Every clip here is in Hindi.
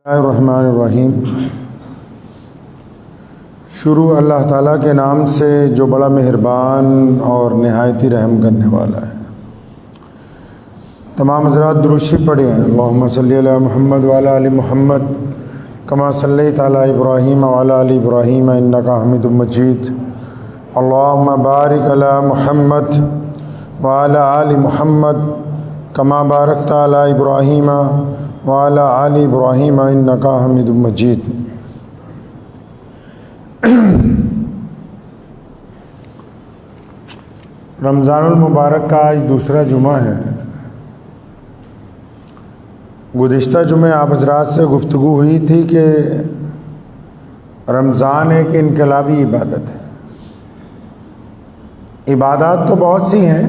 रहमानिर्रहीम। शुरू अल्लाह ताला के नाम से जो बड़ा मेहरबान और नहायती रहम करने वाला है। तमाम हज़रात दुरूशी पढ़ें। अल्लाहुम्मा सल्ली अला मुहम्मद व अला आलि मुहम्मद कमा सल्लैता अला इब्राहीम व अला आलि इब्राहीम इन्नका हमीदुम मजीद। अल्लाहुम्मा बारिक अला मुहम्मद व अला आलि मुहम्मद कमा बारकता अला इब्राहीम वाला आलि इब्राहीम इन्नका हमीदुम मजीद। रमज़ानुल मुबारक का आज दूसरा जुमा है। गुज़िश्ता जुमे आप हज़रात से गुफ्तगू हुई थी कि रमज़ान एक इनकलाबी इबादत है। इबादत तो बहुत सी हैं,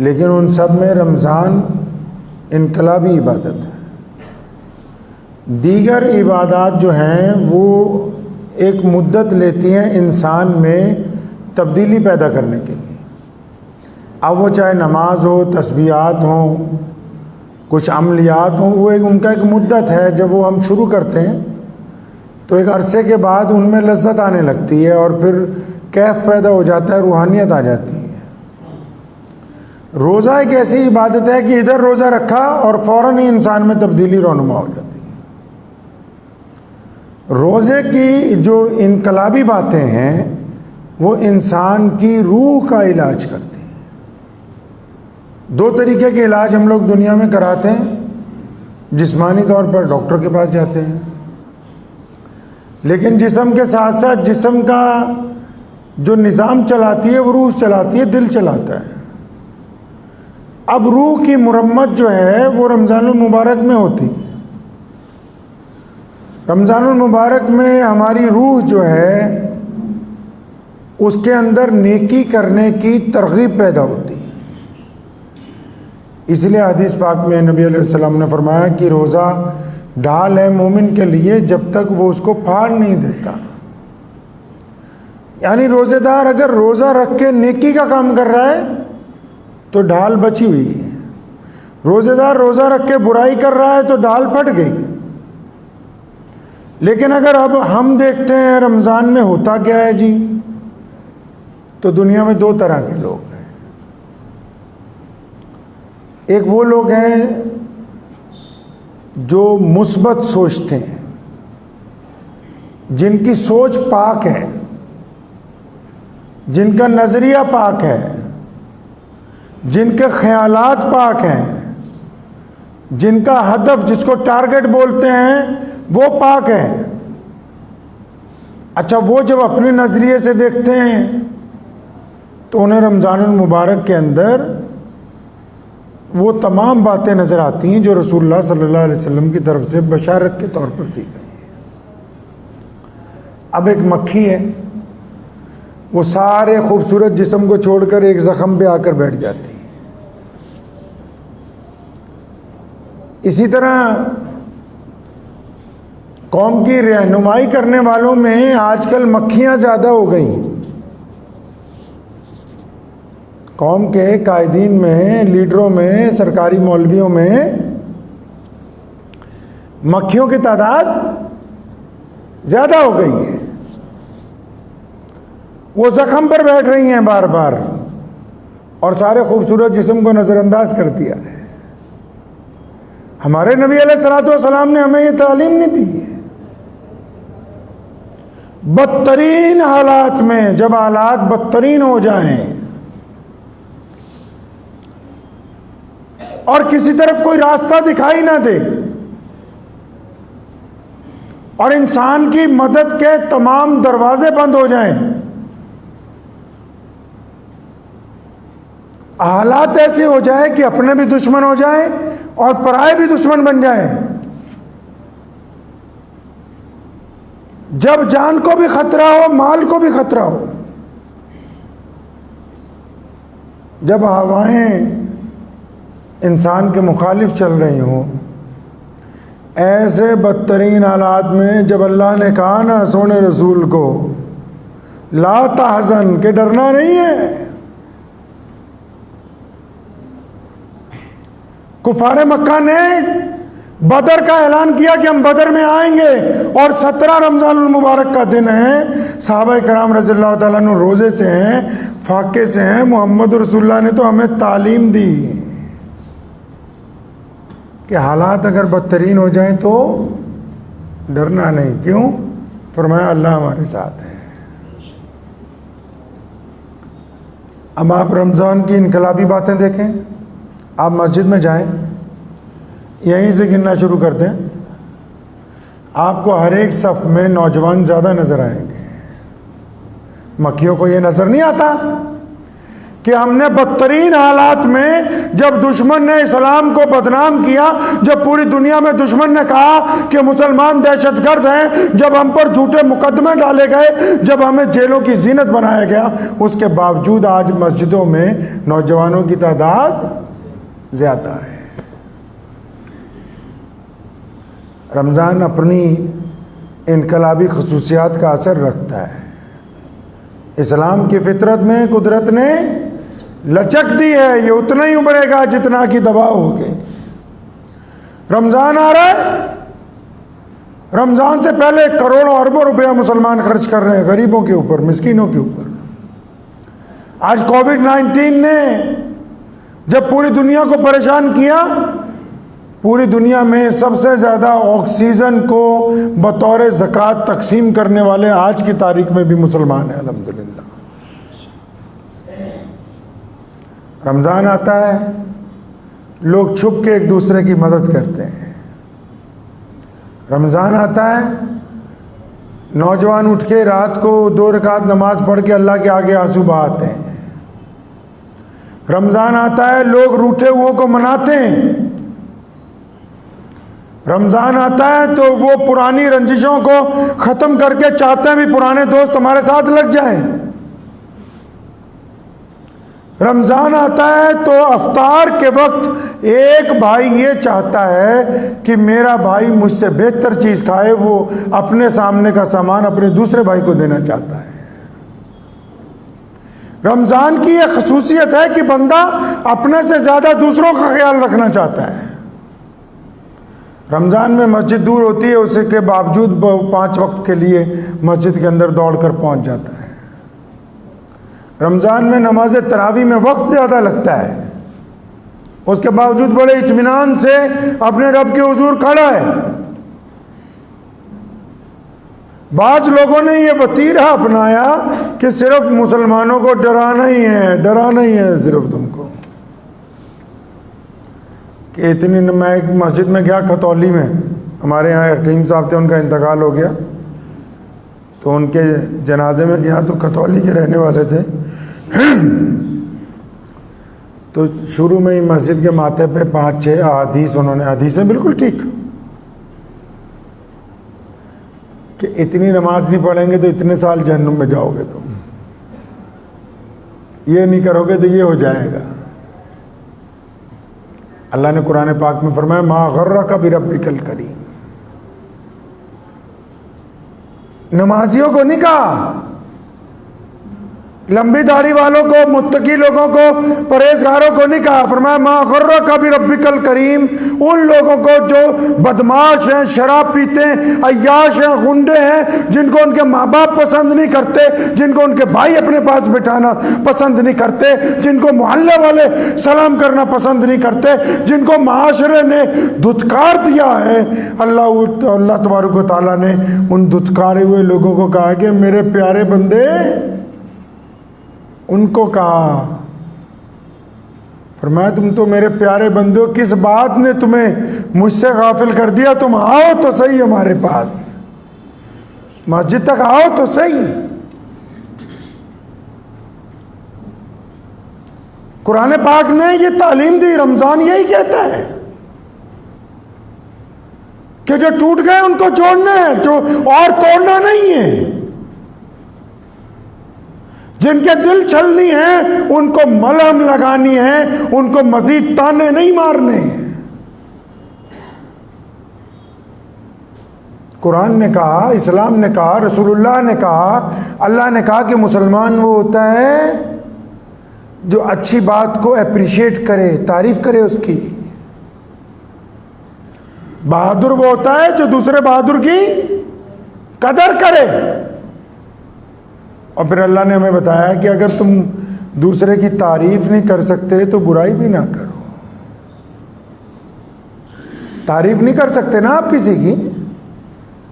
लेकिन उन सब में रमज़ान इनकलाबी इबादत है। दीगर इबादत जो हैं वो एक मुद्दत लेती हैं इंसान में तब्दीली पैदा करने के लिए। अब वो चाहे नमाज हो, तस्बीहात हो, कुछ अमलियात हो, वो उनका एक मुद्दत है। जब वो हम शुरू करते हैं तो एक अरसे के बाद उनमें लज्जत आने लगती है और फिर कैफ पैदा हो जाता है, रूहानियत आ जाती है। रोज़ा एक ऐसी इबादत है कि इधर रोज़ा रखा और फ़ौरन ही इंसान में तब्दीली रौनुमा हो जाती है। रोज़े की जो इनकलाबी बातें हैं वो इंसान की रूह का इलाज करती हैं। दो तरीके के इलाज हम लोग दुनिया में कराते हैं। जिस्मानी तौर पर डॉक्टर के पास जाते हैं, लेकिन जिस्म के साथ साथ जिस्म का जो निज़ाम चलाती है वो रूह चलाती है, दिल चलाता है। अब रूह की मुरम्मत जो है वो रमज़ानुल मुबारक में होती है। रमज़ानुल मुबारक में हमारी रूह जो है उसके अंदर नेकी करने की तरगीब पैदा होती है। इसलिए हदीस पाक में नबी अलैहि सल्लम ने फरमाया कि रोज़ा ढाल है मोमिन के लिए जब तक वो उसको फाड़ नहीं देता। यानी रोज़ेदार अगर रोज़ा रख के नेकी का काम कर रहा है तो ढाल बची हुई है। रोज़ेदार रोज़ा रख के बुराई कर रहा है तो ढाल फट गई। लेकिन अगर अब हम देखते हैं रमज़ान में होता क्या है जी, तो दुनिया में दो तरह के लोग हैं। एक वो लोग हैं जो मुस्बत सोचते हैं, जिनकी सोच पाक है, जिनका नज़रिया पाक है, जिनके ख्यालात पाक हैं, जिनका हदफ जिसको टारगेट बोलते हैं वो पाक है। अच्छा, वो जब अपने नज़रिए से देखते हैं तो उन्हें रमज़ानुल मुबारक के अंदर वो तमाम बातें नज़र आती हैं जो रसूलुल्लाह सल्लल्लाहु अलैहि वसल्लम की तरफ से बशारत के तौर पर दी गई हैं। अब एक मक्खी है, वो सारे खूबसूरत जिस्म को छोड़कर एक ज़ख़म पे आकर बैठ जाती है। इसी तरह कौम की रहनुमाई करने वालों में आजकल मक्खियां ज़्यादा हो गई। कौम के कायदीन में, लीडरों में, सरकारी मौलवियों में मक्खियों की तादाद ज़्यादा हो गई है। वो ज़ख़म पर बैठ रही हैं बार बार और सारे खूबसूरत जिस्म को नज़रअंदाज कर दिया है। हमारे नबी अलैहिस्सलातु वस्सलाम ने हमें ये तालीम नहीं दी है। बदतरीन हालात में, जब हालात बदतरीन हो जाएं और किसी तरफ कोई रास्ता दिखाई ना दे और इंसान की मदद के तमाम दरवाजे बंद हो जाएं, हालात ऐसे हो जाए कि अपने भी दुश्मन हो जाएं और पराए भी दुश्मन बन जाएं, जब जान को भी खतरा हो, माल को भी खतरा हो, जब हवाएं इंसान के मुखालिफ चल रही हों, ऐसे बदतरीन हालात में जब अल्लाह ने कहा ना सोने रसूल को, ला तहज़न, के डरना नहीं है। कुफारे मक्का ने बदर का ऐलान किया कि हम बदर में आएंगे, और 17 रमजानुल मुबारक का दिन है। सहाबा कराम रज़ियल्लाहु ताला अन्हु रोज़े से हैं, फाके से हैं। मोहम्मद रसूलुल्लाह ने तो हमें तालीम दी कि हालात अगर बदतरीन हो जाएं तो डरना नहीं। क्यों? फरमाया अल्लाह हमारे साथ है। अब आप रमज़ान की इनकलाबी बातें देखें। आप मस्जिद में जाएं, यहीं से गिनना शुरू कर दें, आपको हर एक सफ़ में नौजवान ज़्यादा नज़र आएंगे। मक्खियों को ये नज़र नहीं आता कि हमने बदतरीन हालात में, जब दुश्मन ने इस्लाम को बदनाम किया, जब पूरी दुनिया में दुश्मन ने कहा कि मुसलमान दहशतगर्द हैं, जब हम पर झूठे मुकदमे डाले गए, जब हमें जेलों की जीनत बनाया गया, उसके बावजूद आज मस्जिदों में नौजवानों की तादाद ज़्यादा है। रमज़ान अपनी इनकलाबी खसूसियात का असर रखता है। इस्लाम की फितरत में कुदरत ने लचक दी है, ये उतना ही उभरेगा जितना की दबा होगी। रमज़ान आ रहा है, रमज़ान से पहले करोड़ों अरबों रुपया मुसलमान खर्च कर रहे हैं गरीबों के ऊपर, मिस्कीनों के ऊपर। आज कोविड-19 ने जब पूरी दुनिया को परेशान किया, पूरी दुनिया में सबसे ज़्यादा ऑक्सीजन को बतौर ज़कात तकसीम करने वाले आज की तारीख में भी मुसलमान हैं, अल्हम्दुलिल्लाह। रमज़ान आता है, लोग छुप के एक दूसरे की मदद करते हैं। रमज़ान आता है, नौजवान उठ के रात को 2 रकात नमाज पढ़ के अल्लाह के आगे आंसू बहाते हैं। रमज़ान आता है, लोग रूठे हुओं को मनाते हैं। रमज़ान आता है तो वो पुरानी रंजिशों को ख़त्म करके चाहते हैं भी पुराने दोस्त हमारे साथ लग जाएं। रमज़ान आता है तो अफ्तार के वक्त एक भाई ये चाहता है कि मेरा भाई मुझसे बेहतर चीज़ खाए, वो अपने सामने का सामान अपने दूसरे भाई को देना चाहता है। रमज़ान की एक खसूसियत है कि बंदा अपने से ज़्यादा दूसरों का ख्याल रखना चाहता है। रमज़ान में मस्जिद दूर होती है, उसके बावजूद 5 वक्त के लिए मस्जिद के अंदर दौड़कर पहुंच जाता है। रमज़ान में नमाज तरावी में वक्त ज़्यादा लगता है, उसके बावजूद बड़े इत्मीनान से अपने रब के हुजूर खड़ा है। बाज़ लोगों ने ये वतीरा अपनाया कि सिर्फ मुसलमानों को डराना ही है सिर्फ तुमको। कि इतनी, मैं एक मस्जिद में गया खतौली में, हमारे यहाँ हकीम साहब थे, उनका इंतकाल हो गया, तो उनके जनाजे में गया तो खतौली के रहने वाले थे। तो शुरू में ही मस्जिद के माथे पे 5-6 हदीस उन्होंने, हदीसें बिल्कुल ठीक, कि इतनी नमाज नहीं पढ़ेंगे तो इतने साल जहन्नुम में जाओगे तुम, ये नहीं करोगे तो ये हो जाएगा। अल्लाह ने कुरान पाक में फरमाया मा गर्रका बिरब्बिकल करीम। नमाजियों को नहीं कहा, लंबी दाढ़ी वालों को, मुत्तकी लोगों को, परहेजगारों को नहीं कहा। फरमाया मा गर्रका बिरब्बिकल करीम, उन लोगों को जो बदमाश हैं, शराब पीते हैं, अय्याश हैं, गुंडे हैं, जिनको उनके माँ बाप पसंद नहीं करते, जिनको उनके भाई अपने पास बिठाना पसंद नहीं करते, जिनको मोहल्ले वाले सलाम करना पसंद नहीं करते, जिनको माशरे ने धुतकार दिया है। अल्लाह तबारक व तआला ने उन धुतकारे हुए लोगों को कहा कि मेरे प्यारे बंदे, उनको कहा, फरमाया तुम तो मेरे प्यारे बंदो, किस बात ने तुम्हें मुझसे गाफिल कर दिया? तुम आओ तो सही हमारे पास, मस्जिद तक आओ तो सही। कुरान पाक ने ये तालीम दी, रमज़ान यही कहता है कि जो टूट गए उनको जोड़ना है, जो और तोड़ना नहीं है। जिनके दिल छलनी है उनको मलहम लगानी है, उनको मजीद ताने नहीं मारने हैं। कुरान ने कहा, इस्लाम ने कहा, रसूलुल्लाह ने कहा, अल्लाह ने कहा कि मुसलमान वो होता है जो अच्छी बात को अप्रिशिएट करे, तारीफ करे उसकी। बहादुर वो होता है जो दूसरे बहादुर की कदर करे। और फिर अल्लाह ने हमें बताया कि अगर तुम दूसरे की तारीफ नहीं कर सकते तो बुराई भी ना करो। तारीफ नहीं कर सकते ना आप किसी की,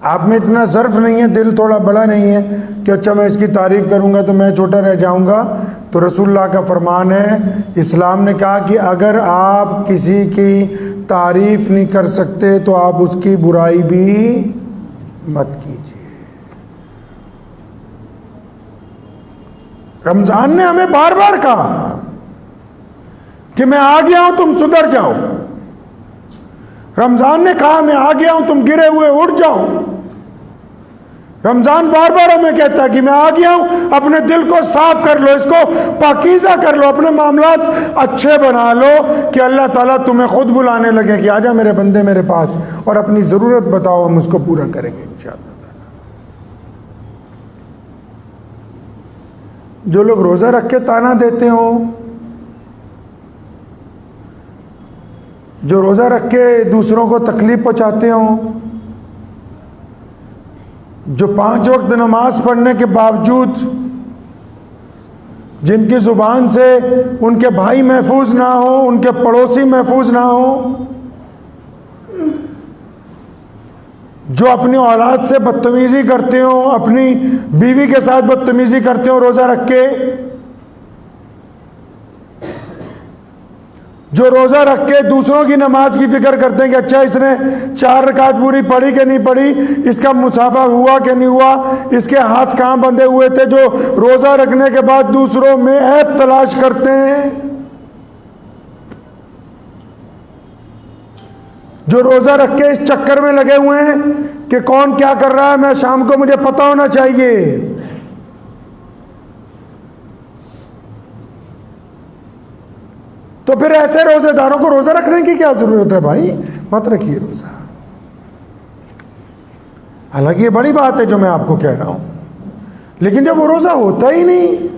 आप में इतना ज़र्फ नहीं है, दिल थोड़ा बड़ा नहीं है कि अच्छा मैं इसकी तारीफ करूंगा तो मैं छोटा रह जाऊंगा। तो रसूलुल्लाह का फरमान है, इस्लाम ने कहा कि अगर आप किसी की तारीफ नहीं कर सकते तो आप उसकी बुराई भी मत कीजिए। रमजान ने हमें बार बार कहा कि मैं आ गया हूं, तुम सुधर जाओ। रमजान ने कहा मैं आ गया हूं, तुम गिरे हुए उठ जाओ। रमजान बार बार हमें कहता है कि मैं आ गया हूं, अपने दिल को साफ कर लो, इसको पाकीज़ा कर लो, अपने मामलात अच्छे बना लो कि अल्लाह ताला तुम्हें खुद बुलाने लगे कि आजा मेरे बंदे मेरे पास, और अपनी ज़रूरत बताओ, हम उसको पूरा करेंगे इंशाअल्लाह। जो लोग रोज़ा रख के ताना देते हो, जो रोज़ा रख के दूसरों को तकलीफ पहुंचाते हो, जो 5 वक्त नमाज पढ़ने के बावजूद जिनकी ज़ुबान से उनके भाई महफूज ना हो, उनके पड़ोसी महफूज ना हो, जो अपनी औलाद से बदतमीज़ी करते हो, अपनी बीवी के साथ बदतमीज़ी करते हो रोज़ा रख के, जो रोज़ा रख के दूसरों की नमाज की फिक्र करते हैं कि अच्छा इसने 4 रकात पूरी पढ़ी कि नहीं पढ़ी, इसका मुसाफा हुआ कि नहीं हुआ, इसके हाथ कहाँ बंधे हुए थे, जो रोज़ा रखने के बाद दूसरों में ऐब तलाश करते हैं, जो रोज़ा रख के इस चक्कर में लगे हुए हैं कि कौन क्या कर रहा है, मैं शाम को मुझे पता होना चाहिए। तो फिर ऐसे रोजेदारों को रोजा रखने की क्या जरूरत है भाई, मत रखिए रोजा। हालांकि ये बड़ी बात है जो मैं आपको कह रहा हूं, लेकिन जब वो रोजा होता ही नहीं,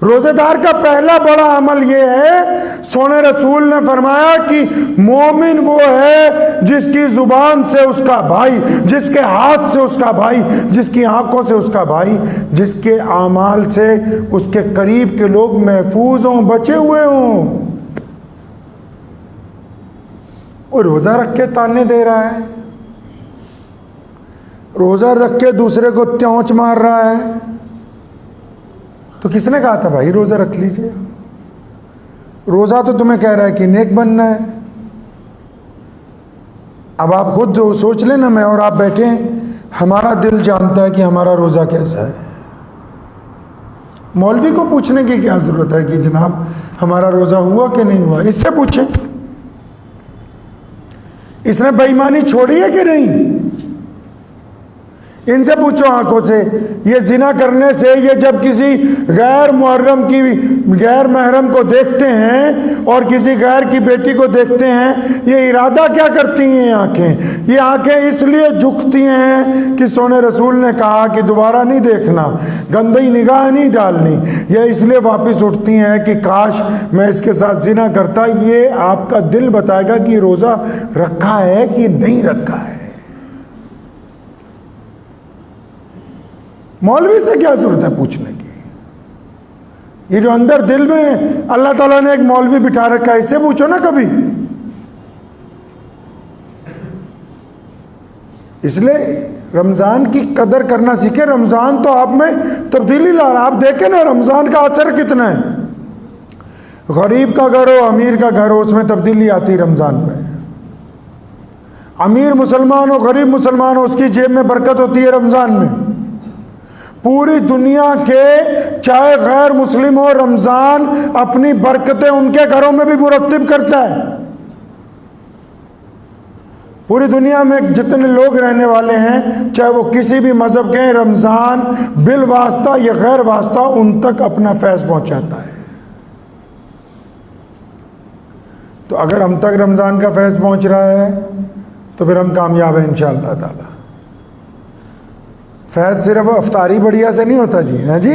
रोजेदार का पहला बड़ा अमल यह है, सोने रसूल ने फरमाया कि मोमिन वो है जिसकी जुबान से उसका भाई, जिसके हाथ से उसका भाई, जिसकी आंखों से उसका भाई, जिसके आमाल से उसके करीब के लोग महफूज हों, बचे हुए हों। वो रोजा रख के ताने दे रहा है, रोजा रख के दूसरे को टोंच मार रहा है। तो किसने कहा था भाई रोजा रख लीजिए? रोजा तो तुम्हें कह रहा है कि नेक बनना है। अब आप खुद जो सोच लेना, मैं और आप बैठे हैं, हमारा दिल जानता है कि हमारा रोजा कैसा है। मौलवी को पूछने की क्या जरूरत है कि जनाब हमारा रोजा हुआ कि नहीं हुआ? इससे पूछें, इसने बेईमानी छोड़ी है कि नहीं? इनसे पूछो आंखों से। ये जिना करने से, ये जब किसी गैर मुहर्रम की गैर महरम को देखते हैं और किसी गैर की बेटी को देखते हैं, ये इरादा क्या करती हैं आंखें? ये आंखें इसलिए झुकती हैं कि सोने रसूल ने कहा कि दोबारा नहीं देखना, गंदी निगाह नहीं डालनी। ये इसलिए वापस उठती हैं कि काश मैं इसके साथ जिना करता। ये आपका दिल बताएगा कि रोज़ा रखा है कि नहीं रखा है। मौलवी से क्या जरूरत है पूछने की? ये जो अंदर दिल में अल्लाह ताला ने एक मौलवी बिठा रखा है, इससे पूछो ना कभी। इसलिए रमजान की कदर करना सीखे। रमजान तो आप में तब्दीली ला रहा। आप देखें ना रमजान का असर कितना है। गरीब का घर हो, अमीर का घर हो, उसमें तब्दीली आती है रमजान में। अमीर मुसलमान हो, गरीब मुसलमान हो, उसकी जेब में बरकत होती है रमजान में। पूरी दुनिया के चाहे गैर मुस्लिम हो, रमजान अपनी बरकतें उनके घरों में भी मुरत्तिब करता है। पूरी दुनिया में जितने लोग रहने वाले हैं, चाहे वो किसी भी मजहब के हैं, रमजान बिल वास्ता या गैर वास्ता उन तक अपना फैज़ पहुंचाता है। तो अगर हम तक रमजान का फैज़ पहुंच रहा है तो फिर हम कामयाब हैं इंशाअल्लाह ताला। फैज़ सिर्फ अफ्तारी बढ़िया से नहीं होता जी, है जी,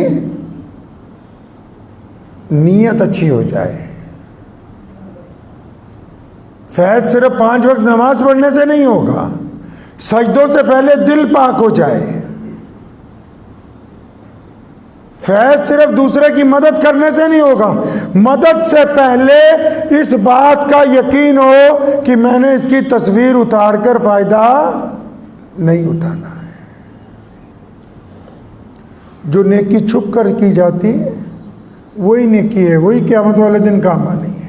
नीयत अच्छी हो जाए। फैज़ सिर्फ 5 वक्त नमाज पढ़ने से नहीं होगा, सजदों से पहले दिल पाक हो जाए। फैज़ सिर्फ दूसरे की मदद करने से नहीं होगा, मदद से पहले इस बात का यकीन हो कि मैंने इसकी तस्वीर उतारकर फायदा नहीं उठाना है। जो नेकी छुप कर की जाती है वही नेकी है, वही क़यामत वाले दिन काम आनी है।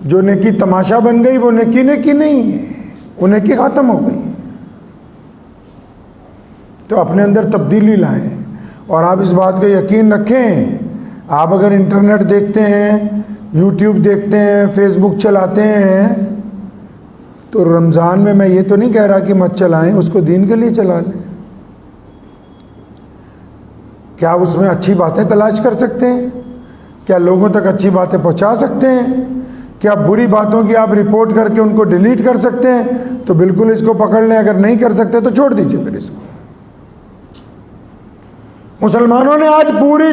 जो नेकी तमाशा बन गई वो नेकी नहीं है, वो नेकी ख़त्म हो गई है। तो अपने अंदर तब्दीली लाएं। और आप इस बात का यकीन रखें, आप अगर इंटरनेट देखते हैं, यूट्यूब देखते हैं, फेसबुक चलाते हैं, तो रमज़ान में मैं ये तो नहीं कह रहा कि मत चलाएं, उसको दीन के लिए चला लें। क्या आप उसमें अच्छी बातें तलाश कर सकते हैं? क्या लोगों तक अच्छी बातें पहुंचा सकते हैं? क्या बुरी बातों की आप रिपोर्ट करके उनको डिलीट कर सकते हैं? तो बिल्कुल इसको पकड़ लें। अगर नहीं कर सकते तो छोड़ दीजिए फिर इसको। मुसलमानों ने आज पूरी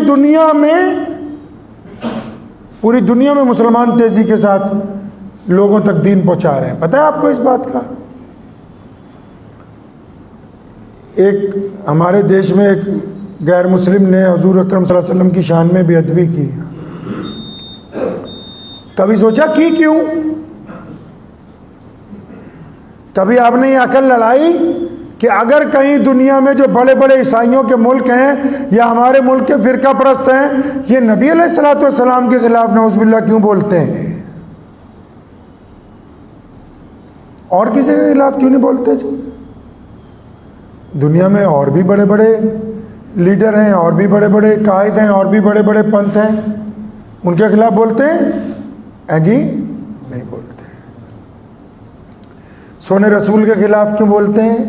दुनिया में मुसलमान तेजी के साथ लोगों तक दीन पहुंचा रहे हैं। पता है आपको इस बात का? एक हमारे देश में एक गैर मुस्लिम ने हुजूर अकरम सल्लल्लाहु अलैहि वसल्लम की शान में बेअदबी की। कभी सोचा कि क्यों? कभी आपने ये अकल लड़ाई कि अगर कहीं दुनिया में जो बड़े बड़े ईसाइयों के मुल्क हैं या हमारे मुल्क के फिरका परस्त हैं, ये नबी अलैहिस्सलातु वस्सलाम के खिलाफ नऊज़ुबिल्लाह क्यों बोलते हैं? और किसी के खिलाफ क्यों नहीं बोलते जी? दुनिया में और भी बड़े बड़े लीडर हैं, और भी बड़े बड़े कायद हैं, और भी बड़े बड़े पंथ हैं, उनके खिलाफ बोलते हैं जी? नहीं बोलते। सोने रसूल के खिलाफ क्यों बोलते हैं?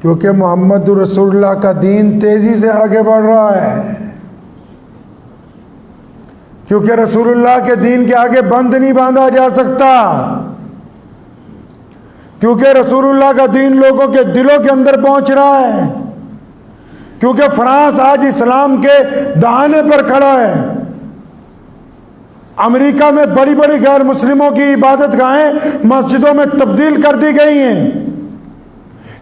क्योंकि मोहम्मद रसूलुल्लाह का दीन तेजी से आगे बढ़ रहा है, क्योंकि रसूलुल्लाह के दीन के आगे बंद नहीं बांधा जा सकता, क्योंकि रसूलुल्लाह का दीन लोगों के दिलों के अंदर पहुंच रहा है, क्योंकि फ्रांस आज इस्लाम के दहाने पर खड़ा है। अमेरिका में बड़ी बड़ी गैर मुस्लिमों की इबादत गाहें मस्जिदों में तब्दील कर दी गई हैं।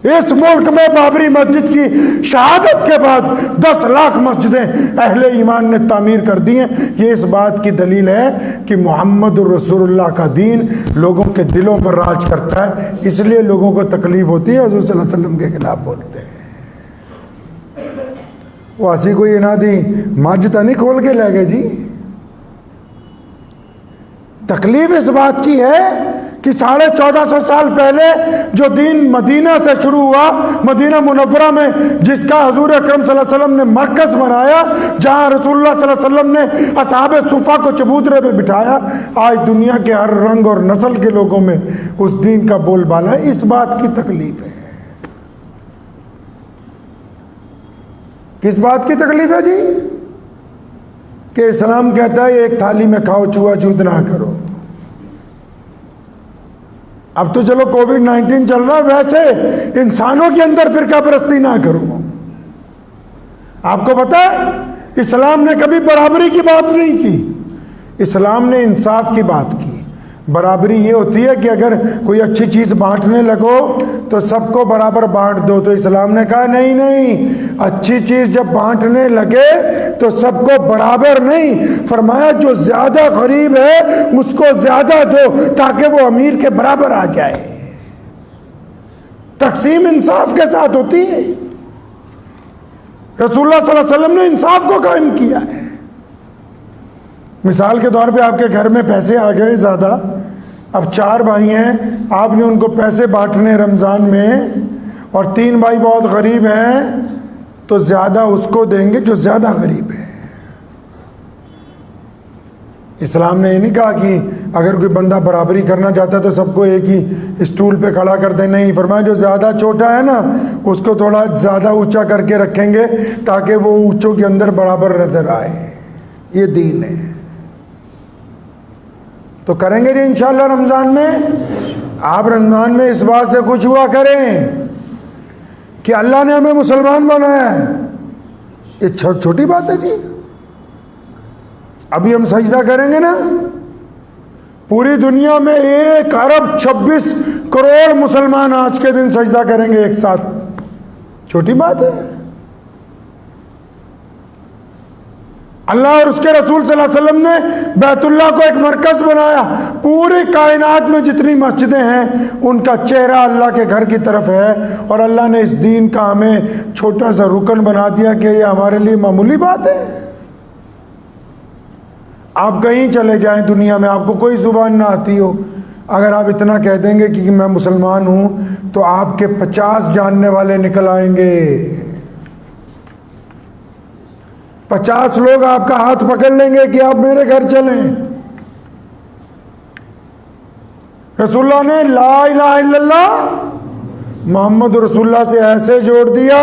इस मुल्क में बाबरी मस्जिद की शहादत के बाद 10 लाख मस्जिदें अहले ईमान ने तामीर कर दी हैं। ये इस बात की दलील है कि मोहम्मद रसूलुल्लाह का दीन लोगों के दिलों पर राज करता है, इसलिए लोगों को तकलीफ होती है, हुज़ूर सल्लल्लाहु अलैहि वसल्लम के खिलाफ बोलते हैं। वो हंसी कोई इनादी मस्जिद नहीं खोल के ले गए जी। तकलीफ इस बात की है कि 1450 साल पहले जो दीन मदीना से शुरू हुआ, मदीना मुनव्वरा में, जिसका हुजूर अकरम सल्लल्लाहु अलैहि वसल्लम ने मरकज़ बनाया, जहां रसूलुल्लाह सल्लल्लाहु अलैहि वसल्लम ने असहाबे सुफ़ा को चबूतरे पे बिठाया, आज दुनिया के हर रंग और नस्ल के लोगों में उस दीन का बोलबाला है। इस बात की तकलीफ है। किस बात की तकलीफ है जी? कि इस्लाम कहता है एक थाली में खाओ, छुआछूत ना करो। अब तो चलो कोविड-19 चल रहा है, वैसे इंसानों के अंदर फिरका परस्ती ना करो। आपको पता है इस्लाम ने कभी बराबरी की बात नहीं की, इस्लाम ने इंसाफ की बात की। बराबरी ये होती है कि अगर कोई अच्छी चीज़ बांटने लगो तो सबको बराबर बांट दो, तो इस्लाम ने कहा नहीं नहीं, अच्छी चीज़ जब बांटने लगे तो सबको बराबर नहीं, फरमाया जो ज़्यादा गरीब है उसको ज़्यादा दो ताकि वो अमीर के बराबर आ जाए। तकसीम इंसाफ के साथ होती है। रसूलुल्लाह सल्लल्लाहु अलैहि वसल्लम ने इंसाफ को कायम किया है। मिसाल के तौर पे आपके घर में पैसे आ गए ज़्यादा, अब 4 भाई हैं, आपने उनको पैसे बांटने रमज़ान में, और 3 भाई बहुत गरीब हैं, तो ज़्यादा उसको देंगे जो ज़्यादा गरीब है। इस्लाम ने ये नहीं कहा कि अगर कोई बंदा बराबरी करना चाहता है तो सबको एक ही स्टूल पे खड़ा कर दे, नहीं, फरमाया जो ज़्यादा छोटा है ना उसको थोड़ा ज़्यादा ऊंचा करके रखेंगे ताकि वो ऊंचों के अंदर बराबर नज़र आए। ये दीन है। तो करेंगे जी इंशाअल्लाह रमज़ान में। आप रमज़ान में इस बात से खुश हुआ करें कि अल्लाह ने हमें मुसलमान बनाया है। ये छोटी बात है जी। अभी हम सजदा करेंगे ना, पूरी दुनिया में 1 अरब 26 करोड़ मुसलमान आज के दिन सजदा करेंगे एक साथ, छोटी बात है। अल्लाह और उसके रसूल सल्लल्लाहु अलैहि वसल्लम ने बैतुल्लाह को एक मरकज बनाया। पूरी कायनात में जितनी मस्जिदें हैं उनका चेहरा अल्लाह के घर की तरफ है, और अल्लाह ने इस दीन का हमें छोटा सा रुकन बना दिया कि ये हमारे लिए मामूली बात है। आप कहीं चले जाएं दुनिया में, आपको कोई जुबान ना आती हो, अगर आप इतना कह देंगे कि मैं मुसलमान हूं, तो आपके 50 जानने वाले निकल आएंगे। 50 लोग आपका हाथ पकड़ लेंगे कि आप मेरे घर चलें। रसूलुल्लाह ने ला इलाहा इल्लल्लाह मोहम्मद रसूलुल्लाह से ऐसे जोड़ दिया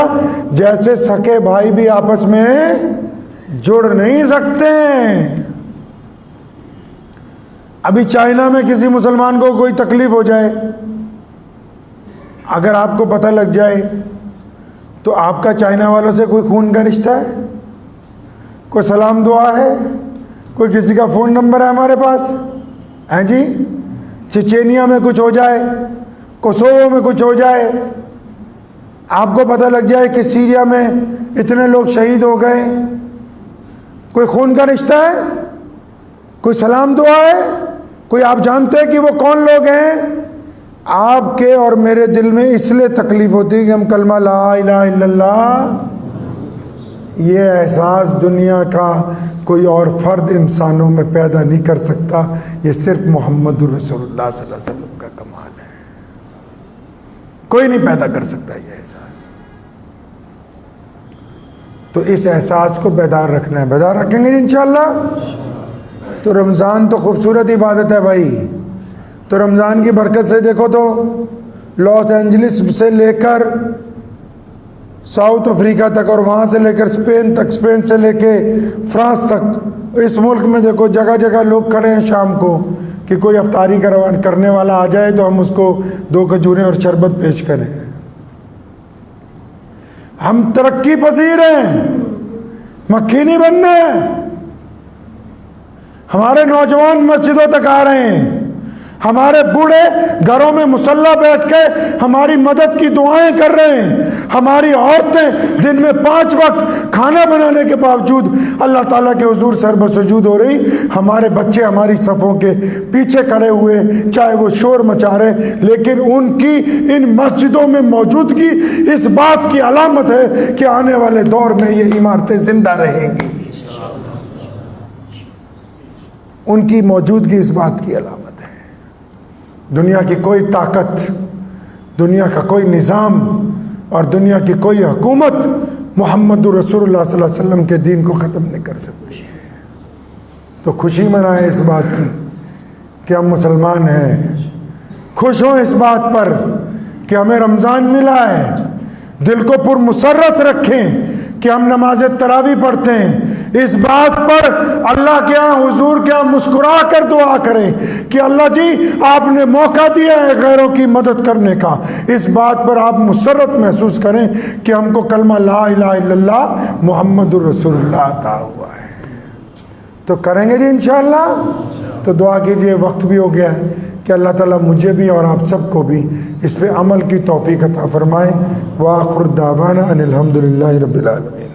जैसे सके भाई भी आपस में जुड़ नहीं सकते। अभी चाइना में किसी मुसलमान को कोई तकलीफ हो जाए, अगर आपको पता लग जाए, तो आपका चाइना वालों से कोई खून का रिश्ता है, कोई सलाम दुआ है, कोई किसी का फ़ोन नंबर है हमारे पास, हैं जी? चेचेनिया में कुछ हो जाए, कोसोवो में कुछ हो जाए, आपको पता लग जाए कि सीरिया में इतने लोग शहीद हो गए, कोई खून का रिश्ता है, कोई सलाम दुआ है, कोई आप जानते हैं कि वो कौन लोग हैं? आपके और मेरे दिल में इसलिए तकलीफ होती है कि हम कलमा ला इलाहा इल्लल्लाह, ये एहसास दुनिया का कोई और फर्द इंसानों में पैदा नहीं कर सकता। ये सिर्फ मोहम्मद रसूलुल्लाह सल्लल्लाहु अलैहि वसल्लम का कमाल है, कोई नहीं पैदा कर सकता ये एहसास। तो इस एहसास को बेदार रखना है, बेदार रखेंगे इंशाअल्लाह। तो रमज़ान तो खूबसूरत इबादत है भाई। तो रमज़ान की बरकत से देखो तो लॉस एंजलिस से लेकर साउथ अफ्रीका तक और वहाँ से लेकर स्पेन तक, स्पेन से लेके फ्रांस तक, इस मुल्क में देखो जगह जगह लोग खड़े हैं शाम को कि कोई अफ्तारी करने वाला आ जाए तो हम उसको 2 खजूरें और शरबत पेश करें। हम तरक्की पसीर हैं, मक्खी नहीं बनना है। हमारे नौजवान मस्जिदों तक आ रहे हैं, हमारे बूढ़े घरों में मुसल्ला बैठ के हमारी मदद की दुआएं कर रहे हैं। हमारी औरतें दिन में 5 वक्त खाना बनाने के बावजूद अल्लाह ताला के हुजूर सरबसुजूद हो रही। हमारे बच्चे हमारी सफ़ों के पीछे खड़े हुए, चाहे वो शोर मचा रहे, लेकिन उनकी इन मस्जिदों में मौजूदगी इस बात की अलामत है कि आने वाले दौर में ये इमारतें जिंदा रहेंगी। उनकी मौजूदगी इस बात की अलामत है। दुनिया की कोई ताकत, दुनिया का कोई निज़ाम और दुनिया की कोई हुकूमत मोहम्मद रसूलुल्लाह सल्लल्लाहु अलैहि वसल्लम के दीन को ख़त्म नहीं कर सकती है। तो खुशी मनाएं इस बात की कि हम मुसलमान हैं, खुश हों इस बात पर कि हमें रमज़ान मिला है, दिल को पुरमुसर्रत रखें कि हम नमाज तरावी पढ़ते हैं। इस बात पर अल्लाह के यहाँ हुजूर के यहाँ मुस्कुरा कर दुआ करें कि अल्लाह जी आपने मौका दिया है गैरों की मदद करने का। इस बात पर आप मुसर्रत महसूस करें कि हमको कलमा ला इलाहा इल्लल्लाह मुहम्मदुर रसूलुल्लाह अता हुआ है। तो करेंगे जी इंशाअल्लाह। तो दुआ कीजिए, वक्त भी हो गया है कि अल्लाह ताला मुझे भी और आप सबको भी इस पे अमल की तौफीक अता फरमाए। व आखिर दावाना अनिल हम्दुलिल्लाहि रब्बिल आलमीन।